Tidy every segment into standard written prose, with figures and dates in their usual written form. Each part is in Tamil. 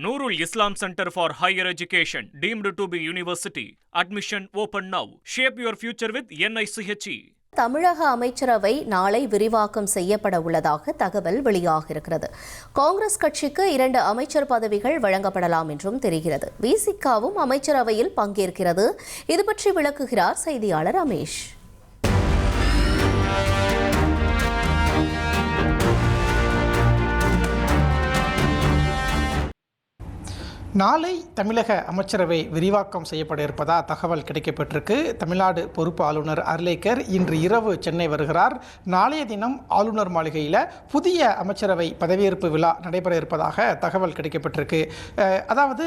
Nurul Islam Center for Higher Education, deemed to be university. Admission open now. Shape your future with NICHE. தமிழக அமைச்சரவை நாளை விரிவாக்கம் செய்யப்பட உள்ளதாக தகவல் வெளியாகியிருக்கிறது. காங்கிரஸ் கட்சிக்கு 2 அமைச்சர் பதவிகள் வழங்கப்படலாம் என்றும் தெரிகிறது. விசிகாவும் அமைச்சரவையில் பங்கேற்கிறது. இது பற்றி விளக்குகிறார் செய்தியாளர் ரமேஷ். நாளை தமிழக அமைச்சரவை விரிவாக்கம் செய்யப்பட இருப்பதா தகவல் கிடைக்கப்பட்டிருக்கு. தமிழ்நாடு பொறுப்பு ஆளுநர் அர்லேக்கர் இன்று இரவு சென்னை வருகிறார். நாளைய தினம் ஆளுநர் மாளிகையில் புதிய அமைச்சரவை பதவியேற்பு விழா நடைபெற இருப்பதாக தகவல் கிடைக்கப்பட்டிருக்கு. அதாவது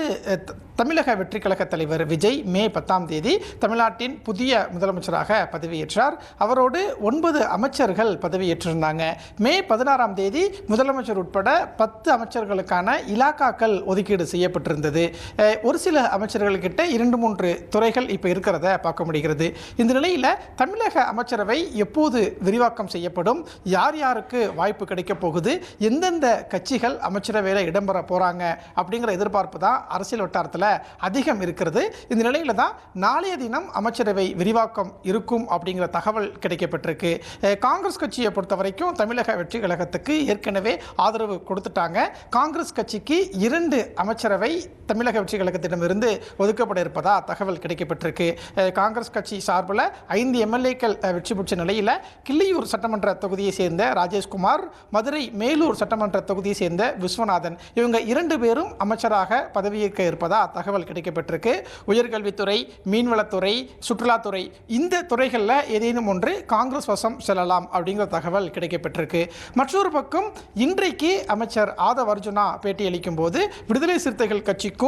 தமிழக வெற்றிக் கழக தலைவர் விஜய் மே 10ஆம் தேதி தமிழ்நாட்டின் புதிய முதலமைச்சராக பதவியேற்றார். அவரோடு 9 அமைச்சர்கள் பதவியேற்றிருந்தாங்க. மே 16ஆம் தேதி முதலமைச்சர் உட்பட 10 அமைச்சர்களுக்கான இலாக்காக்கள் ஒதுக்கீடு செய்யப்பட்டிருந்தது. ஒரு சில அமைச்சர்கள்கிட்ட 2-3 துறைகள் இப்போ இருக்கிறத பார்க்க முடிகிறது. இந்த நிலையில் தமிழக அமைச்சரவை எப்போது விரிவாக்கம் செய்யப்படும், யார் யாருக்கு வாய்ப்பு கிடைக்க போகுது, எந்தெந்த கட்சிகள் அமைச்சரவையில் இடம்பெற போகிறாங்க அப்படிங்கிற எதிர்பார்ப்பு தான் அரசியல் வட்டாரத்தில் அதிகம் இருக்கிறது. இந்த நிலையில் தான் நாளைய தினம் அமைச்சரவை விரிவாக்கம் இருக்கும் அப்படிங்கிற தகவல் கிடைக்கப்பட்டிருக்கு. காங்கிரஸ் கட்சியை பொறுத்த வரைக்கும் தமிழக வெற்றி கழகத்துக்கு ஏற்கனவே ஆதரவு கொடுத்துட்டாங்க. காங்கிரஸ் கட்சிக்கு 2 அமைச்சரவை தமிழக வெற்றி கழகத்திடமிருந்து ஒதுக்கப்பட இருப்பதா தகவல் கிடைக்கப்பட்டிருக்கு. காங்கிரஸ் கட்சி சார்பில் 5 எம்எல்ஏக்கள் வெற்றி பெற்ற நிலையில் கிள்ளியூர் சட்டமன்ற தொகுதியை சேர்ந்த ராஜேஷ்குமார், மதுரை மேலூர் சட்டமன்ற தொகுதியை சேர்ந்த விஸ்வநாதன், இவங்க 2 பேரும் அமைச்சராக பதவியேற்க இருப்பதா தகவல் கிடைக்கப்பட்டிருக்கு. உயர்கல்வித்துறை, மீன்வளத்துறை, சுற்றுலாத்துறை, இந்த துறைகளில் ஏதேனும் ஒன்று காங்கிரஸ் வசம் செல்லலாம் அப்படிங்கிற தகவல் கிடைக்கப்பட்டிருக்கு. மற்றொரு பக்கம் இன்றைக்கு அமைச்சர் ஆதவ் அர்ஜுனா பேட்டியளிக்கும் போது விடுதலை சிறுத்தைகள் கட்சிக்கும்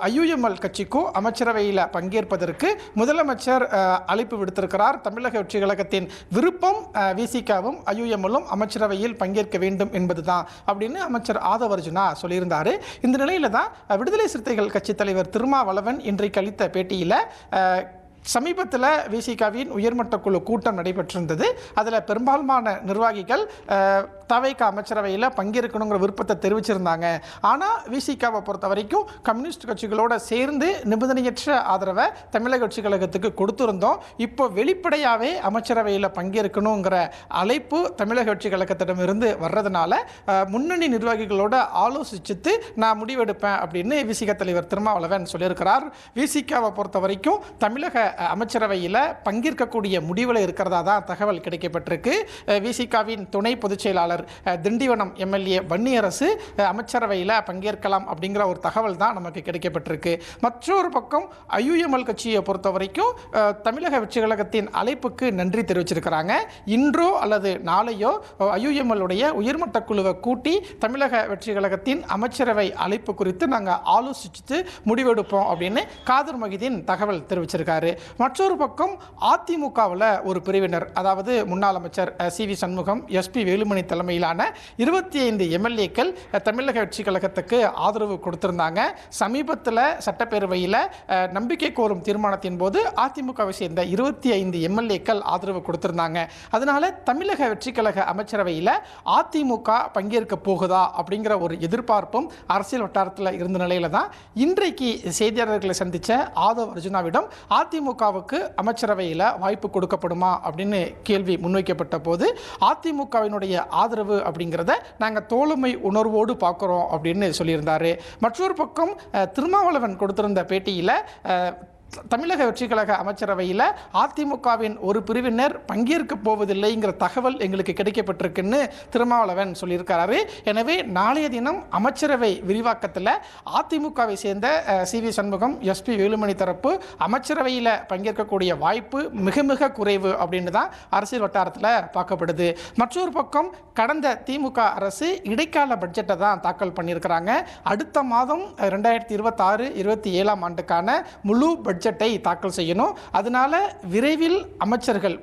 ஐயுஎம்எல் கட்சிக்கும் அமைச்சரவையில் பங்கேற்பதற்கு முதலமைச்சர் அழைப்பு விடுத்திருக்கிறார். தமிழக வெற்றி கழகத்தின் விருப்பம் விசிகாவும் ஐயுஎம்எல்லும் அமைச்சரவையில் பங்கேற்க வேண்டும் என்பதுதான் அப்படின்னு அமைச்சர் ஆதவ் அர்ஜுனா சொல்லியிருந்தார். இந்த நிலையில தான் விடுதலை சிறுத்தைகள் கட்சி தலைவர் திருமாவளவன் இன்றைக்கு அளித்த பேட்டியில் சமீபத்தில் விசிகாவின் உயர்மட்ட குழு கூட்டம் நடைபெற்றிருந்தது. அதில் பெரும்பான்மையான நிர்வாகிகள் தவைக்க அமைச்சரவையில் பங்கேற்கணுங்கிற விருப்பத்தை தெரிவிச்சிருந்தாங்க. ஆனால் விசிகாவை பொறுத்த வரைக்கும் கம்யூனிஸ்ட் கட்சிகளோடு சேர்ந்து நிபந்தனையற்ற ஆதரவை தமிழக கட்சி கழகத்துக்கு கொடுத்துருந்தோம். இப்போ வெளிப்படையாகவே அமைச்சரவையில் பங்கேற்கணுங்கிற அழைப்பு தமிழக கட்சி கழகத்திடமிருந்து வர்றதுனால முன்னணி நிர்வாகிகளோட ஆலோசிச்சுட்டு நான் முடிவெடுப்பேன் அப்படின்னு விசிக தலைவர் திருமாவளவன் சொல்லியிருக்கிறார். விசிகாவை பொறுத்த வரைக்கும் தமிழக அமைச்சரவையில் பங்கேற்கக்கூடிய முடிவில் இருக்கிறதா தான் தகவல் கிடைக்கப்பட்டிருக்கு. விசிகாவின் துணை பொதுச் செயலாளர் திண்டிவனம் எம்எல்ஏ வன்னியரசு அமைச்சரவையில் பங்கேற்கலாம் அப்படிங்கிற ஒரு தகவல் தான் நமக்கு கிடைக்கப்பட்டிருக்கு. மற்றொரு பக்கம் ஐயுஎம்எல் கட்சியை பொறுத்த வரைக்கும் தமிழக வெற்றி கழகத்தின் அழைப்புக்கு நன்றி தெரிவிச்சிருக்கிறாங்க. இன்றோ அல்லது நாளையோ ஐயுஎம்எல்லுடைய உயர்மட்ட குழுவை கூட்டி தமிழக வெற்றி கழகத்தின் அமைச்சரவை அழைப்பு குறித்து நாங்கள் ஆலோசிச்சுட்டு முடிவெடுப்போம் அப்படின்னு காதர் மொஹிதீன் தகவல் தெரிவிச்சிருக்காரு. மற்றொரு பக்கம் அதிமுகவில் ஒரு பிரிவினர், அதாவது முன்னாள் அமைச்சர் சி.வி. சண்முகம், எஸ்.பி. வேலுமணி தலைமையிலான 25 எம்எல்ஏக்கள் தமிழக வெற்றி கழகத்துக்கு ஆதரவு கொடுத்திருந்தாங்க. சமீபத்தில் சட்டப்பேரவையில் நம்பிக்கை கோரும் தீர்மானத்தின் போது அதிமுகவை சேர்ந்த 25 எம்எல்ஏக்கள் ஆதரவு கொடுத்திருந்தாங்க. அதனால தமிழக வெற்றி கழக அமைச்சரவையில் அதிமுக பங்கேற்க போகுதா அப்படிங்கிற ஒரு எதிர்பார்ப்பும் அரசியல் வட்டாரத்தில் இருந்த நிலையில தான் இன்றைக்கு செய்தியாளர்களை சந்தித்த ஆதவ் அர்ஜுனாவிடம் அதிமுகவுக்கு அமைச்சரவையில் வாய்ப்பு கொடுக்கப்படுமா அப்படின்னு கேள்வி முன்வைக்கப்பட்ட போது அதிமுகவினுடைய ஆதரவு அப்படிங்கிறத நாங்கள் தோழமை உணர்வோடு பார்க்குறோம் அப்படின்னு சொல்லியிருந்தார். மற்றொரு பக்கம் திருமாவளவன் கொடுத்திருந்த பேட்டியில் தமிழக வெற்றி கழக அமைச்சரவையில் அதிமுகவின் ஒரு பிரிவினர் பங்கேற்க போவதில்லைங்கிற தகவல் எங்களுக்கு கிடைக்கப்பட்டிருக்குன்னு திருமாவளவன் சொல்லியிருக்கிறாரு. எனவே நாளைய தினம் அமைச்சரவை விரிவாக்கத்தில் அதிமுகவை சேர்ந்த சி.வி. சண்முகம், எஸ்.பி. வேலுமணி தரப்பு அமைச்சரவையில் பங்கேற்கக்கூடிய வாய்ப்பு மிக மிக குறைவு அப்படின்னு தான் அரசியல் வட்டாரத்தில் பார்க்கப்படுது. மற்றொரு பக்கம் கடந்த திமுக அரசு இடைக்கால பட்ஜெட்டை தான் தாக்கல் பண்ணியிருக்கிறாங்க. அடுத்த மாதம் 2026-27 ஆண்டுக்கான முழு பட்ஜெட் பட்ஜெட்டை தாக்கல் செய்யணும். அதனால விரைவில்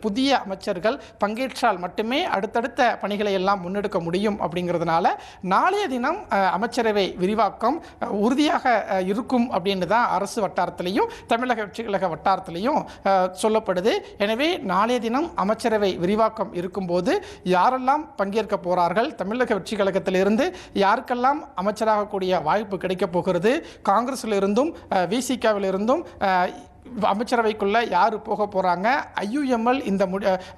புதிய அமைச்சர்கள் பங்கேற்றால் மட்டுமே அடுத்தடுத்த பணிகளை எல்லாம் முன்னெடுக்க முடியும். அப்படிங்கிறதுனால நாளைய தினம் அமைச்சரவை விரிவாக்கம் உறுதியாக இருக்கும் அப்படின்னு தான் அரசு வட்டாரத்திலையும் தமிழக வெற்றி கழக வட்டாரத்திலையும் சொல்லப்படுது. எனவே நாளைய தினம் அமைச்சரவை விரிவாக்கம் இருக்கும்போது யாரெல்லாம் பங்கேற்க போறார்கள், தமிழக வெற்றி கழகத்திலிருந்து யாருக்கெல்லாம் அமைச்சராகக்கூடிய வாய்ப்பு கிடைக்க போகிறது, காங்கிரஸிலிருந்தும் விசிகாவிலிருந்தும் அமைச்சரவைக்குள்ள யார் போக போறாங்க, IUML இந்த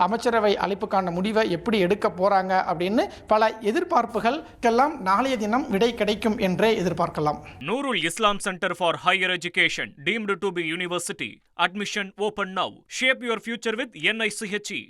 அமைச்சரவை அழைப்புக்கான முடிவை எப்படி எடுக்க போறாங்க அப்படின்னு பல எதிர்பார்ப்புகளுக்கெல்லாம் நாளைய தினம் விடை கிடைக்கும் என்றே எதிர்பார்க்கலாம். Nurul Islam Center for Higher Education, deemed to be university. Admission open now. Shape your future with NICHE.